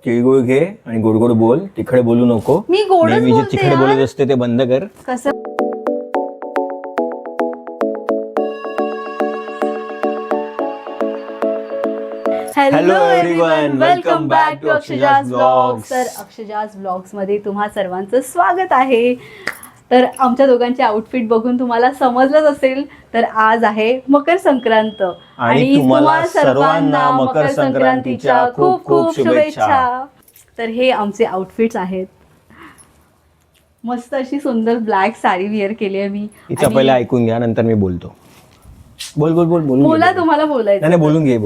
तिळगुळ घे आणि गोड गोड बोल, तिखट बोलू नको. मी गोडच नेहमी जे बोलते तिखट यार. बोलत असते ते बंद कर. कसं Hello everyone, welcome back to Akshaja's Vlogs. तर अक्षजाज ब्लॉग्स मध्ये तुम्हा सर्वांचं स्वागत आहे. तर आमच्या दोघांचे आउटफिट बघून तुम्हाला समजलंच असेल, तर आज आहे मकर संक्रांत आणि तुम्हाला सर्वांना मकर संक्रांतीच्या खूप खूप शुभेच्छा. तर हे आमचे आउटफिट्स आहेत. मस्त अशी सुंदर ब्लॅक साडी विअर केली आहे मी. हिचं पहिलं ऐकून घ्या, नंतर मी बोलतो. बोल बोल बोल बोलून बोला, घे. तुम्हाला बोलायचं. नाही बोलून घे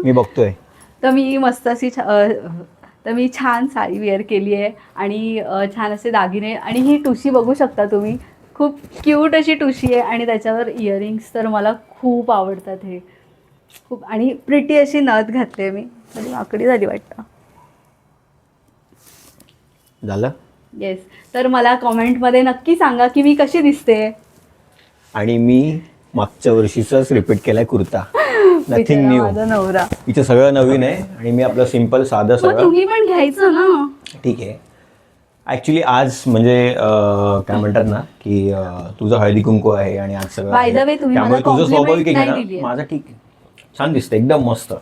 मी बघतोय. तर मी मस्त अशी तर मी छान साडी वेअर केली आहे आणि छान असे दागिने आणि ही ठुशी बघू शकता तुम्ही. खूप क्यूट अशी ठुशी आहे आणि त्याच्यावर इयरिंग्स तर मला खूप आवडतात. हे खूप आणि प्रिटी अशी नथ घातली आहे मी. थोडी आकडी झाली वाटतं. झालं. येस. तर मला कॉमेंटमध्ये नक्की सांगा की मी कशी दिसते. आणि मी मागच्या वर्षीचाच रिपीट केलाय कुर्ता. नथिंग बिचारा न्यू. माझा नवरा. इथं सगळं नवीन आहे आणि मी आपलं सिंपल साधं मग सगळं. तुम्ही पण घ्यायचं ना. ठीक आहे. ऍक्च्युली आज म्हणजे काय म्हणतात ना की तुझं हळदी कुंकू आहे आणि आज सगळं By the way, आहे. तुम्ही त्यामुळे मला तुझं compliment स्वाभाविक आहे नाही दिलीये. ना. माझं ठीक आहे, छान दिसतं, एकदम मस्त,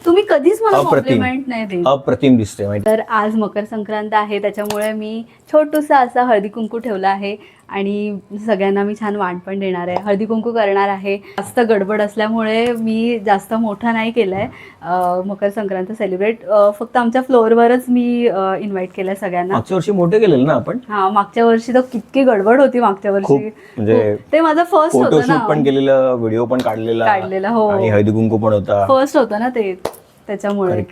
तुम्ही कधीच मला अप्रतिम कॉम्प्लिमेंट नाही दिली. अप्रतिम दिसते माहिती. तर आज मकर संक्रांत आहे, त्याच्यामुळे मी छोटूसा असा हळदी कुंकू ठेवला आहे आणि सगळ्यांना मी छान वाण पण देणार आहे. हळदी कुंकू करणार आहे. जास्त गडबड असल्यामुळे मी जास्त मोठा नाही केला आहे मकर संक्रांत सेलिब्रेट. फक्त आमच्या फ्लोअरवरच मी इन्व्हाइट केलं आहे सगळ्यांना. मागच्या वर्षी मोठे केलेलं ना आपण. हां, मागच्या वर्षी तर कितकी गडबड होती. मागच्या वर्षी म्हणजे ते माझं फर्स्ट होतं फोटोशूट ना. पण केलेलं, व्हिडिओ पण काढलेला हो. आणि हळदी कुंकू पण होता. फर्स्ट होतं ना ते, त्याच्यामुळे.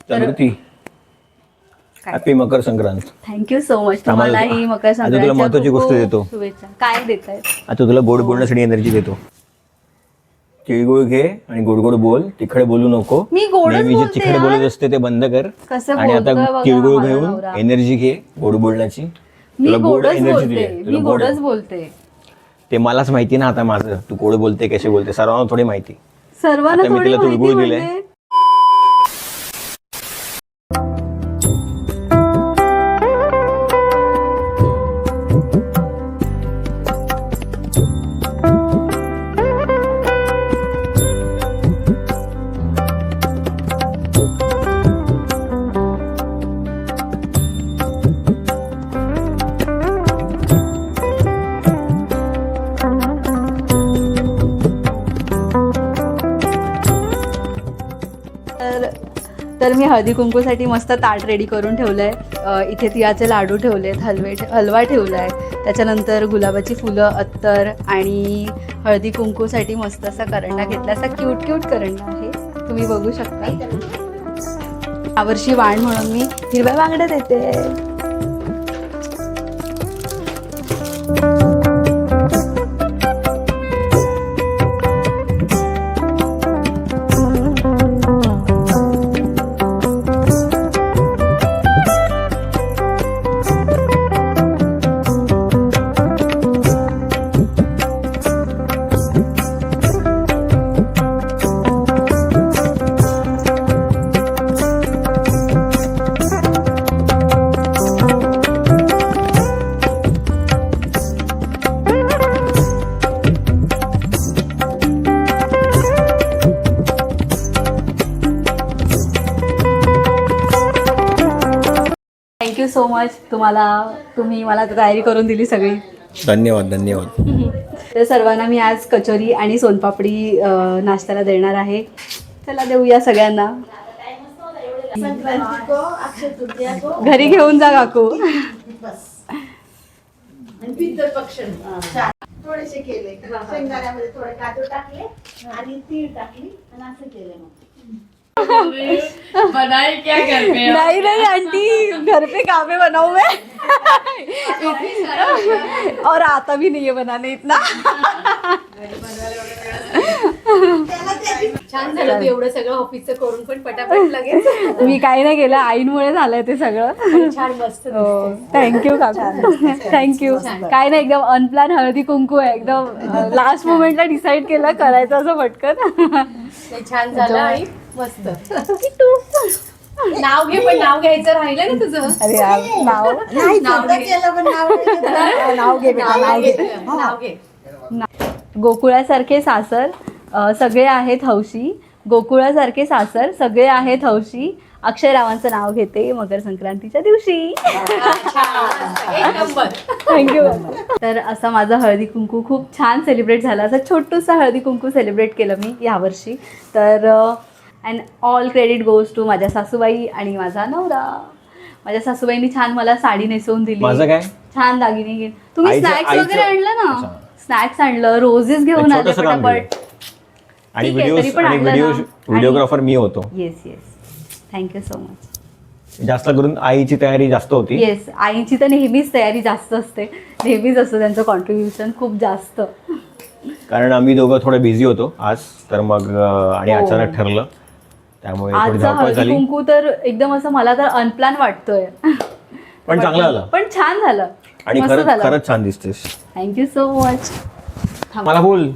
Jagruti, happy Makar Sankrant. Thank you so much. तुम्हालाही मकर आता तुला संक्रांतीच्या महत्त्वाची खूप गोष्ट खूप देतो. शुभेच्छा. काय देत आहेत? आता तुला गोड बोलण्यासाठी एनर्जी देतो. तिळगुळ घे आणि गोड गोड बोल, तिखट बोलू नको. मी गोडच नेहमी जे बोलते तिखट यार. बोलत असते ते बंद कर. कसं आणि बोलतोय आता बघा तिळगुळ माझा घेऊन नवरा. एनर्जी घे गोड बोलण्याची. मी तुला गोड गोडच एनर्जी बोलते. दिली. मी तुला गोड गोडच बोलते. ते मलाच माहिती ना आता माझं, तू गोड बोलते कसे बोलते सर्वांना थोडी माहिती. सर्वांना आता मी थोडी तिला माहिती तिळगुळ दिलंय. म्हणजे. तर मी हळदी कुंकूसाठी मस्त ताट रेडी करून ठेवलं आहे. इथे तिळाचे लाडू ठेवलेत, हलवा ठेवला आहे. त्याच्यानंतर गुलाबाची फुलं, अत्तर आणि हळदी कुंकूसाठी मस्त असा करंडा घेतला. असा क्यूट क्यूट करंडा आहे, तुम्ही बघू शकता. यावर्षी वाण म्हणून मी हिरव्या बांगड्या देते. Thank you so much. तुम्ही मला तयारी करून दिली सगळी. धन्यवाद धन्यवाद. तर सर्वांना मी आज कचोरी आणि सोनपापडी नाश्त्याला देणार आहे. चला देऊया सगळ्यांना. घरी घेऊन जा काकू. थोडेसे केले, शेंगदाण्यामध्ये थोडे काजू टाकले आणि तीळ टाकली आणि असं केलं. मग बनाए क्या घर में? नहीं नहीं आंटी, घर पे काम बनाऊ मैं. और आता भी नहीं है बनाने इतना. छान झालं तू एवढं सगळं ऑफिसचं करून पण पटापट लगेच. मी काही नाही केलं, आईंमुळे झालंय ते सगळं. छान मस्त थँक्यू काकू, थँक्यू. काय नाही, एकदम अनप्लॅन हळदी कुंकू आहे. एकदम लास्ट मोमेंटला डिसाईड केलं करायचं असं पटकन. छान झालं आणि मस्त. नाव घे, पण नाव घ्यायचं राहिलं ना तुझं. अरे यार, नाव नाही नाव स्वतः घे. केलं पण नाव नाही घेतलं. नाव घे बेटा, नाव घे. नाव घे. गोकुळासारखे सासर सगळे आहेत हौशी. गोकुळासारखे सासर सगळे आहेत हौशी. अक्षयरावांचं नाव घेते मकर संक्रांतीच्या दिवशी. एक नंबर. थँक्यू. तर असं माझं हळदी कुंकू खूप छान सेलिब्रेट झालं. असं छोटूसा हळदी कुंकू सेलिब्रेट केलं मी यावर्षी. तर and all credit goes to माझ्या सासूबाई आणि माझा नवरा. माझ्या सासूबाईंनी छान मला साडी नेसवून दिली. माझं काय? छान दागिने घेऊन. तुम्ही आईचं- स्नॅक्स वगैरे आईचं- आणलं ना. अच्छा. स्नॅक्स आणलं, रोजेस घेऊन आले छोटंसं काम पटापट. आणि ठीक आहे, तरी पण आणलं ना. व्हिडिओग्राफर मी होतो. Yes yes, thank you so much. जास्त करून आईची तयारी जास्त होती. येस, आईची तर नेहमीच तयारी जास्त असते. नेहमीच असतं त्यांचं कॉन्ट्रीब्युशन खूप जास्त. कारण आम्ही दोघं थोडे बिझी होतो आज, तर मग आणि हो. अचानक ठरलं, त्यामुळे थोडी आजचा धावपळ हळदी झाली. कुंकू तर एकदम असं मला तर अनप्लॅन वाटतोय. पण चांगलं झालं. पण छान झालं. आणि मस्त झालं. खरंच छान दिसतेस. Thank you so much. मला बोल,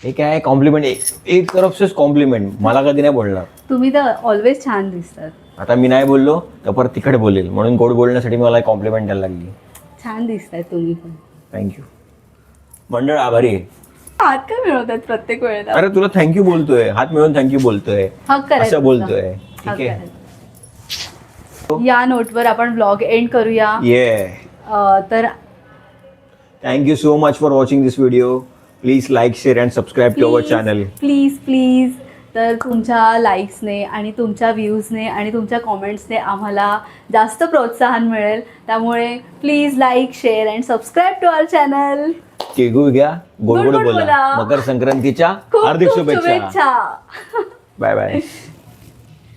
हे काय कॉम्प्लिमेंट, एक तरफ से कॉम्प्लिमेंट. मला कधी नाही बोलणार. तुम्ही तर ऑलवेज छान दिसतात. आता मी नाही बोललो तर परत तिकडे बोलेल, म्हणून गोड बोलण्यासाठी मला कॉम्प्लिमेंट द्यायला लागली. छान दिसताय तुम्ही पण. थँक्यू. मंडळ आभारी आहे. हात का मिळवतात प्रत्येक वेळेला? अरे तुला थँक्यू बोलतोय, हात मिळून थँक्यू बोलतोय, हक करायचं असं बोलतोय. हक ठीक आहे. करायचं. या नोटवर आपण ब्लॉग एंड करूया. ये तर thank you so much for watching this video. Please like, share and subscribe to our channel. Please please. तर तुमच्या लाईक्सने आणि तुमच्या व्ह्यूजने आणि तुमच्या कॉमेंट्सने आम्हाला जास्त प्रोत्साहन मिळेल. त्यामुळे please like, share and subscribe to our channel. केगू घ्या, गोड गोड गोड गोड बोला. बोला. मकर संक्रांतीच्या खूप हार्दिक खूप शुभेच्छा. शुभेच्छा. Bye bye.